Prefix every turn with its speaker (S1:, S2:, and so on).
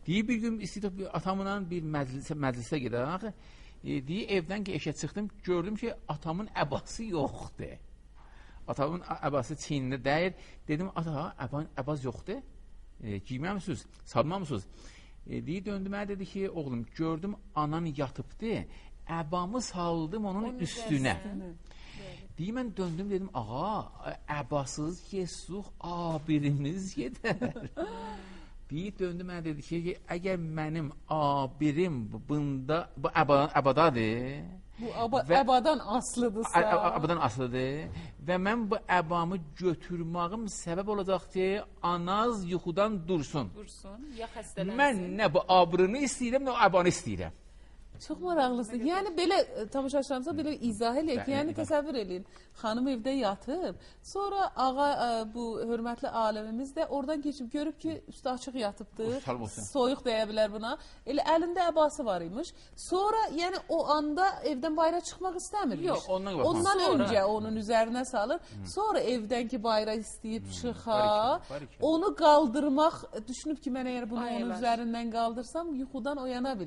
S1: Deyir bir gün istəyib atamla bir məclisə gedək. Deyir evdən ki eşə çıxdım, gördüm ki atamın əbası yoxdur. Atamın əbası çiynində dəyir. Dedim ata, əbaz yoxdur. Giyməmisiniz, salmamısınız. Deyir döndü mənə dedi ki oğlum gördüm anan yatıbdı. Əbamı saldım onun üstünə. Deyir mən döndüm dedim ağa əbasız yesuq abirimiz gedər. Deyir döndü mənə dedi ki əgər mənim abirim bunda bu əbadadır.
S2: Bu əbadan aslıdırsa.
S1: Əbadan aslıdır və mən bu əbamı götürməyim səbəb olacaq ki anaz yuxudan dursun.
S3: Ya xəstələnsin.
S1: Mən nə bu abırını istəyirəm, nə o əbanı istəyirəm.
S2: Çox maraqlıdır. Yəni belə tamaşaçılarımıza belə izah eləyək. Yəni təsəvvür eləyin. Xanım evdə yatıb, sonra ağa bu hörmətli aləmimiz də oradan keçib görüb ki, üstü açıq yatıbdır. Soyuq deyə bilər buna. Elə əlində əbası var imiş. Sonra yəni o anda evdən bayıra çıxmaq istəmirmiş.
S1: Yox,
S2: ondan öncə onun üzərinə salır. Sonra evdən ki bayıra istəyib çıxa, onu qaldırmaq düşünüb ki mən əgər bunu onun üzərindən qaldırsam yuxudan oyana bilər.